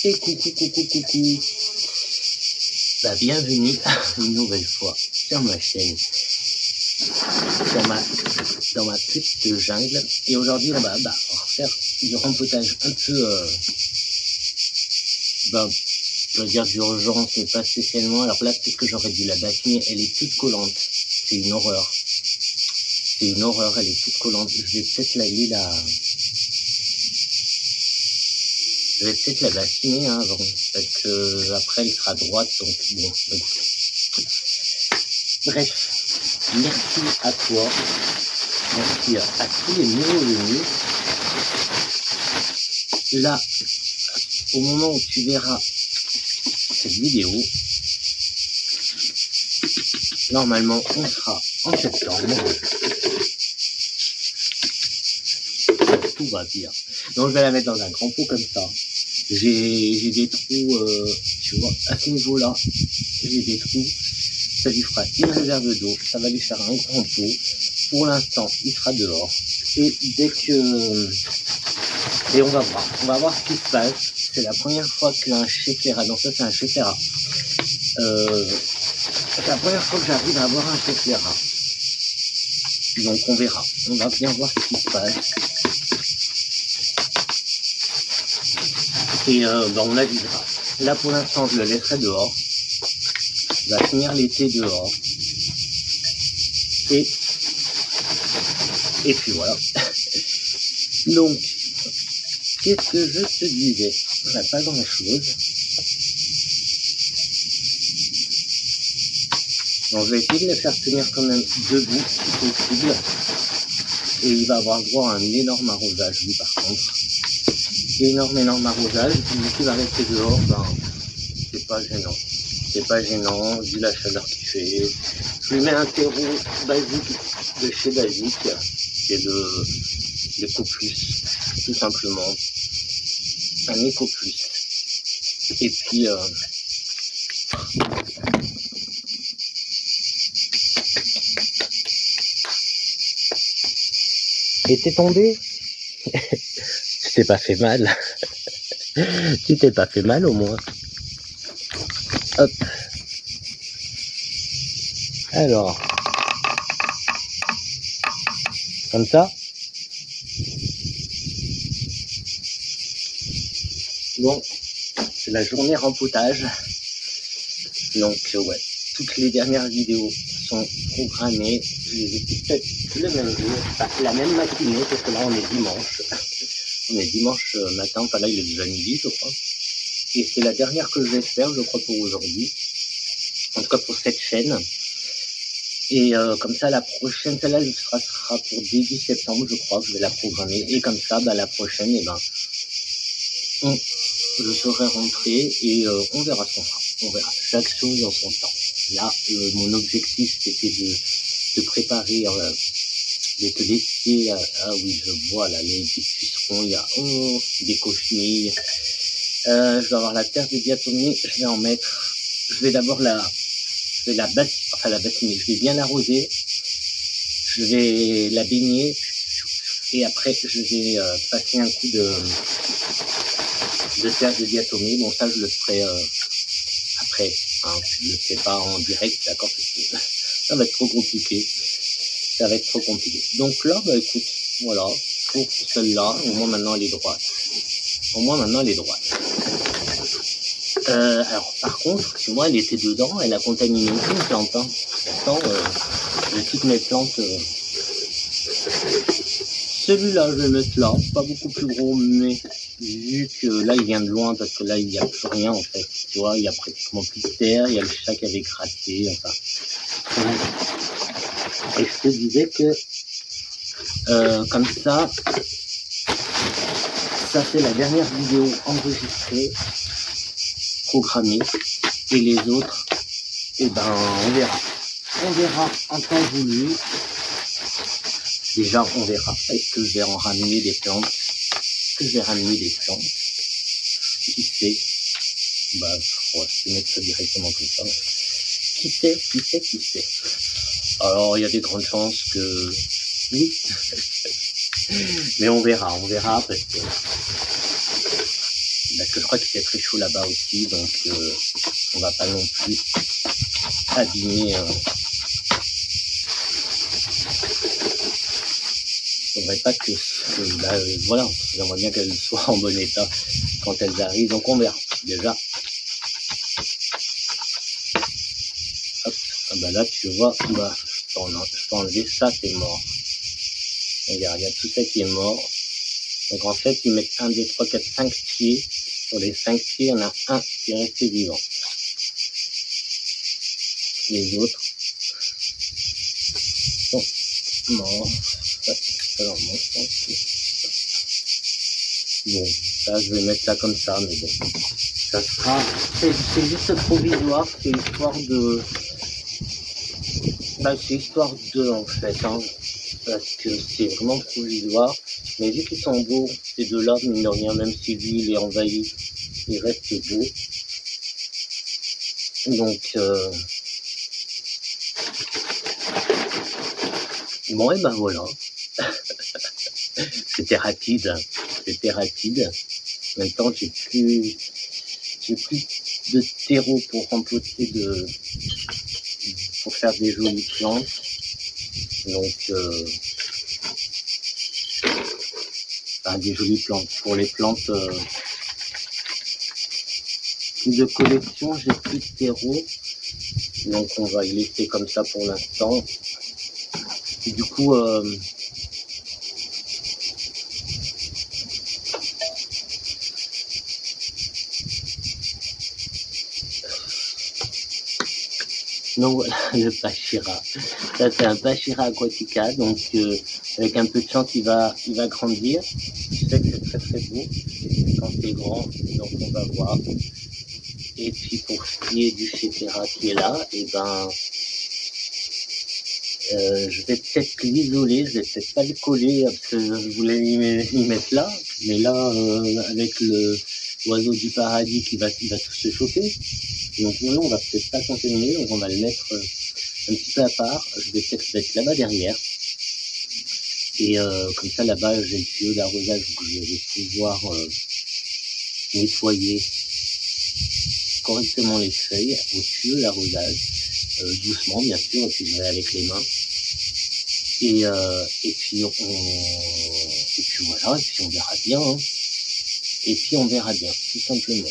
Et coucou. Bah, bienvenue une nouvelle fois sur ma chaîne, dans ma petite jungle. Et aujourd'hui, on va faire du rempotage un peu, je veux dire d'urgence, mais pas spécialement. Alors là, peut-être que j'aurais dû la bassiner. Elle est toute collante. C'est une horreur. Elle est toute collante. Je vais peut-être la bassiner avant, parce que après elle sera droite, donc bon. Bref, merci à toi, merci à tous les nouveaux venus. Là, au moment où tu verras cette vidéo, normalement on sera en septembre. Tout va bien. Donc je vais la mettre dans un grand pot comme ça. J'ai des trous, tu vois, à ce niveau-là, j'ai des trous. Ça lui fera une réserve d'eau. Ça va lui faire un grand pot. Pour l'instant, il sera dehors. Et et on va voir ce qui se passe. C'est la première fois qu'un Schefflera, donc ça c'est un Schefflera. C'est la première fois que j'arrive à avoir un Schefflera. Donc on verra. On va bien voir ce qui se passe. Et on avisera. Là pour l'instant je le laisserai dehors. Il va finir l'été dehors. Et puis voilà. Donc, qu'est-ce que je te disais? On n'a pas grand chose. Donc je vais essayer de le faire tenir quand même debout si possible. Et il va avoir droit à un énorme arrosage lui par contre. Énorme arrosage, vu qu'il va rester dehors, c'est pas gênant. Vu la chaleur qu'il fait. Je lui mets un terreau basique de chez Basique, qui est de l'Ecoplus, tout simplement. Un Ecoplus. Et puis, et t'es tombé? Tu t'es pas fait mal. Tu t'es pas fait mal au moins. Hop. Alors. Comme ça. Bon. C'est la journée rempotage. Donc ouais. Toutes les dernières vidéos sont programmées. Je les ai peut-être le même jour. La même matinée, parce que là on est dimanche. On est dimanche matin, là il est déjà midi je crois. Et c'est la dernière que je vais faire je crois pour aujourd'hui. En tout cas pour cette chaîne. Et comme ça la prochaine, celle-là sera pour début septembre je crois que je vais la programmer. Et comme ça la prochaine, je serai rentré et on verra ce qu'on fera. On verra chaque chose en son temps. Là mon objectif c'était de préparer... de te laisser, oui, je vois là les petits pucerons, il y a des cochenilles. Je vais avoir la terre de diatomée, je vais en mettre, je vais bassiner, je vais bien l'arroser, je vais la baigner, et après je vais passer un coup de terre de diatomée. Bon ça je le ferai après, hein, je le fais pas en direct, d'accord, parce que ça va être trop compliqué. Donc là, écoute, voilà, pour celle-là, au moins maintenant elle est droite. Alors, par contre, tu vois, elle était dedans, elle a contaminé une plante. Hein. Pourtant, de toutes mes plantes, celui-là, je vais le mettre là, pas beaucoup plus gros, mais vu que là, il vient de loin, parce que là, il n'y a plus rien, en fait. Tu vois, il y a pratiquement plus de terre, il y a le chat qui avait gratté, enfin... Et je te disais que comme ça c'est la dernière vidéo enregistrée, programmée, et les autres, on verra. On verra en temps voulu. Déjà, on verra. Est-ce que je vais en ramener des plantes? Qui sait? Je vais mettre ça directement comme ça. Qui sait? Alors, il y a des grandes chances que... Oui. Mais on verra, parce que... Parce que je crois qu'il fait très chaud là-bas aussi, donc on va pas non plus abîmer. Il faudrait pas que voilà, j'aimerais bien qu'elles soient en bon état quand elles arrivent, donc on verra déjà. Hop, ah bah là tu vois, bah je peux enlever ça, c'est mort. Regarde, il y a tout ça qui est mort. Donc en fait ils mettent 1, 2, 3, 4, 5 pieds. Sur les 5 pieds, il y en a un qui est resté vivant. Les autres sont morts. Ça dans mon sens. Bon, ça je vais mettre ça comme ça, mais bon. Ça sera. C'est juste provisoire, c'est histoire de. Bah c'est histoire de en fait, hein. Parce que c'est vraiment provisoire. Mais vu qu'ils sont beaux, ces deux-là, mine de rien, même si lui il est envahi, il reste beau. Donc bon, et ben voilà. C'était rapide. Maintenant j'ai plus de terreau pour rempoter pour faire des jolies plantes. Donc des jolies plantes. Pour les plantes de collection, j'ai plus de terreau. Donc on va y laisser comme ça pour l'instant. Et du coup donc voilà, le Pachira. Ça c'est un Pachira aquatica, donc avec un peu de chance il va grandir. Je sais que c'est très très beau quand c'est grand, donc on va voir. Et puis pour ce qui est du Shepera qui est là, et ben je vais peut-être l'isoler, je vais peut-être pas le coller parce que je voulais y mettre là, mais là avec l'oiseau du paradis qui va tout se choper. Donc on va peut-être pas contaminer, donc on va le mettre un petit peu à part. Je vais peut-être le mettre là-bas derrière. Et comme ça là-bas j'ai le tuyau d'arrosage où je vais pouvoir nettoyer correctement les feuilles au tuyau d'arrosage, doucement bien sûr, et puis je vais avec les mains. Et puis voilà, et puis on verra bien, hein. Et puis on verra bien, tout simplement.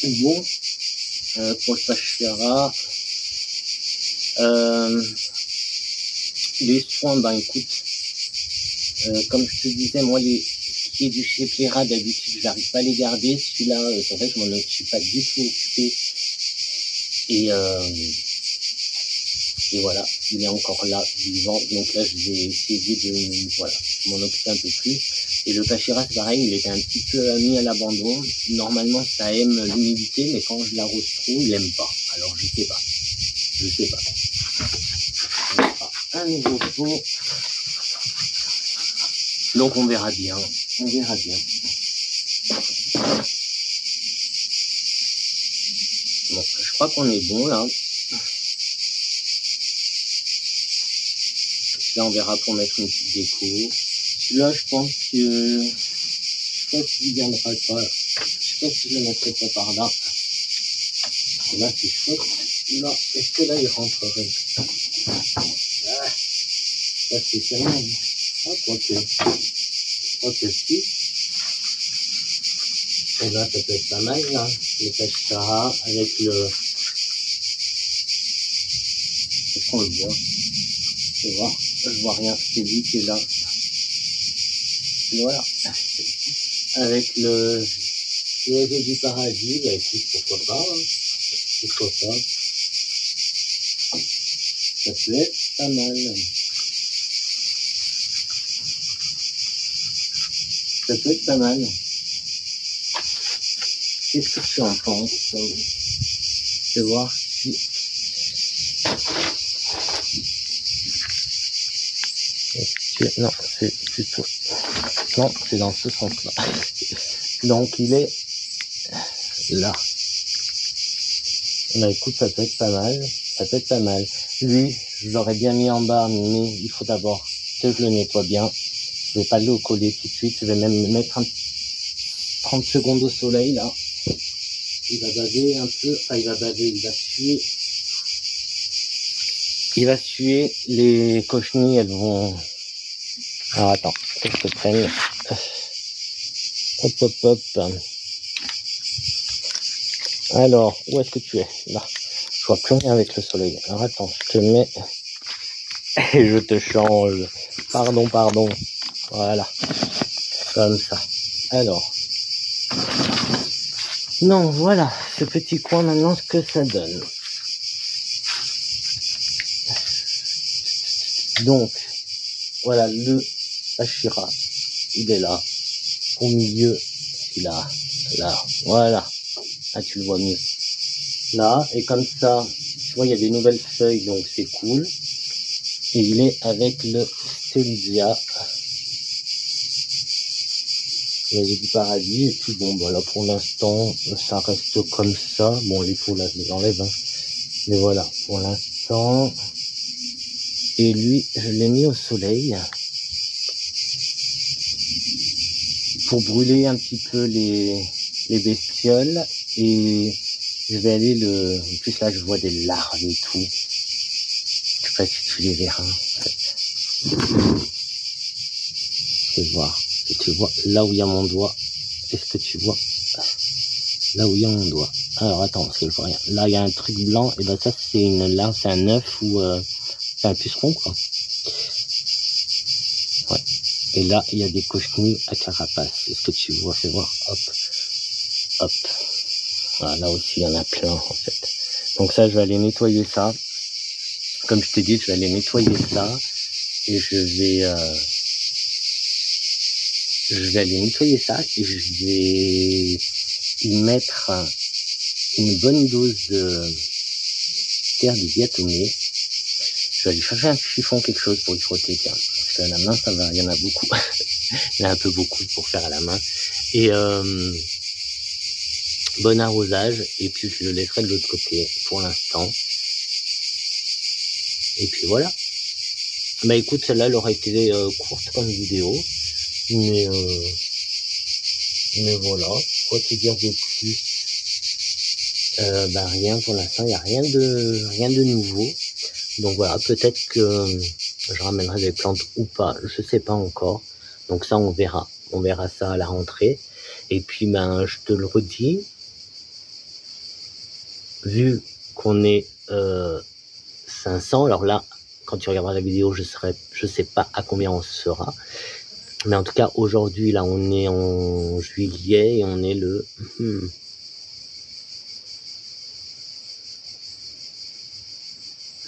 Bon, pour le Pachira, les soins, ben écoute, comme je te disais, moi ce qui est du Shepera d'habitude j'arrive pas à les garder. Celui-là, c'est vrai que je m'en suis pas du tout occupé. Et voilà, il est encore là, vivant. Donc là je vais essayer de m'en occuper un peu plus. Et le Pachira c'est pareil, il était un petit peu mis à l'abandon. Normalement ça aime l'humidité, mais quand je l'arrose trop, il aime pas. Alors je sais pas. Un nouveau pot. Donc on verra bien. Bon, je crois qu'on est bon là. Là on verra pour mettre une petite déco. Là je pense que je sais pas s'il viendra pas. Je sais pas si je le mettrai pas par là. Là c'est chouette. Là, est-ce que là il rentrerait? Ça c'est sérieux. Ah, quoique si. Et là ça peut être pas mal là. Le Pachira avec le. Est-ce qu'on le voit? Je vois rien, c'est lui qui est là. Et voilà. Avec l'oiseau du paradis, bah écoute, pourquoi pas, hein. Pourquoi pas. Ça peut être pas mal. Ça peut être pas mal. Qu'est-ce que tu en penses? Je vais voir si... Non, c'est plutôt... Non, c'est dans ce sens-là. Donc il est là. Bah écoute, ça peut être pas mal. Ça peut être pas mal. Lui, je l'aurais bien mis en bas, mais il faut d'abord que je le nettoie bien. Je vais pas le coller tout de suite. Je vais même mettre 30 secondes au soleil, là. Il va baver un peu. Enfin, il va baver, il va suer. Il va suer. Les cochenilles, elles vont... Alors attends, que je te prenne. Hop, hop, hop. Alors, où est-ce que tu es? Là. Je vois plus rien avec le soleil. Alors attends, je te mets et je te change. Pardon. Voilà. Comme ça. Alors. Non, voilà. Ce petit coin maintenant, ce que ça donne. Donc, voilà, le Ashira. Il est là. Au milieu, il a là. Voilà. Ah, tu le vois mieux. Là, et comme ça, tu vois, il y a des nouvelles feuilles, donc c'est cool. Et il est avec le Stelizia, l'oiseau du paradis. Et puis bon, voilà, pour l'instant, ça reste comme ça. Bon, les faux, là, je les enlève, hein. Mais voilà, pour l'instant. Et lui, je l'ai mis au soleil. Pour brûler un petit peu les bestioles. Et je vais aller en plus là je vois des larves et tout. Je sais pas si tu les verras en fait. Je vais voir. Et tu vois là où il y a mon doigt. Est-ce que tu vois là où il y a mon doigt? Alors attends, parce que je vois rien. Là il y a un truc blanc. Et ben ça c'est une larve, c'est un œuf ou c'est un puceron quoi. Ouais. Et là il y a des cochenilles à carapace. Est-ce que tu vois? Fais voir. Hop. Hop. Voilà, là aussi, il y en a plein, en fait. Donc ça, je vais aller nettoyer ça. Comme je t'ai dit, je vais aller nettoyer ça. Et je vais aller nettoyer ça. Et je vais y mettre une bonne dose de terre de diatomée. Je vais aller chercher un chiffon, quelque chose pour y frotter, tiens. Parce qu'à la main, ça va, il y en a beaucoup. Il y en a un peu beaucoup pour faire à la main. Et bon arrosage, et puis je le laisserai de l'autre côté pour l'instant. Et puis voilà. Bah écoute, celle-là, elle aurait été courte comme vidéo, mais voilà. Quoi te dire de plus? Bah rien pour l'instant, il n'y a rien de nouveau. Donc voilà, peut-être que je ramènerai des plantes ou pas, je sais pas encore. Donc ça, on verra ça à la rentrée. Et puis ben, je te le redis. Vu qu'on est 500, alors là, quand tu regarderas la vidéo, je sais pas à combien on sera. Mais en tout cas, aujourd'hui, là, on est en juillet et on est le... Le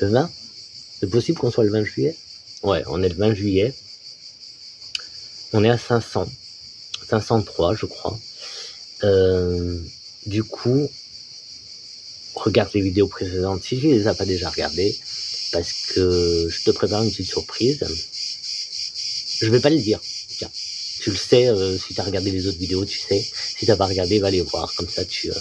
20? C'est possible qu'on soit le 20 juillet? Ouais, on est le 20 juillet. On est à 500. 503, je crois. Du coup... Regarde les vidéos précédentes si tu les as pas déjà regardées, parce que je te prépare une petite surprise. Je vais pas le dire. Tiens, tu le sais, si tu as regardé les autres vidéos, tu sais. Si t'as pas regardé, va les voir, comme ça tu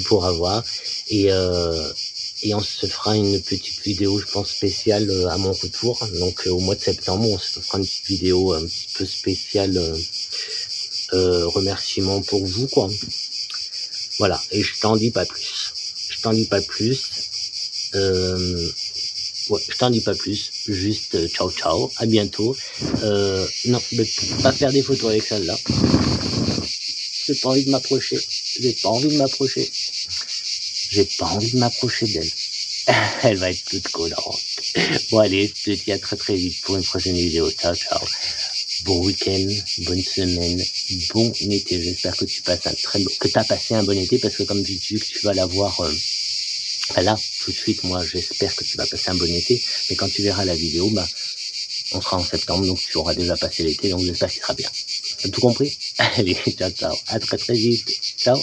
pourras voir. Et on se fera une petite vidéo, je pense, spéciale à mon retour. Donc au mois de septembre, on se fera une petite vidéo un petit peu spéciale, remerciement pour vous, quoi. Voilà, et je t'en dis pas plus. Je t'en dis pas plus. Ouais, je t'en dis pas plus. Juste ciao ciao, à bientôt. Non, mais pas faire des photos avec celle-là. J'ai pas envie de m'approcher. J'ai pas envie de m'approcher d'elle. Elle va être toute collante. Bon allez, je te dis à très très vite pour une prochaine vidéo. Ciao ciao. Bon week-end, bonne semaine, bon été. J'espère que tu passes t'as passé un bon été, parce que comme tu dis que tu vas l'avoir là tout de suite, moi j'espère que tu vas passer un bon été. Mais quand tu verras la vidéo, bah on sera en septembre, donc tu auras déjà passé l'été, donc j'espère qu'il sera bien. T'as tout compris? Allez, ciao ciao, à très très vite. Ciao.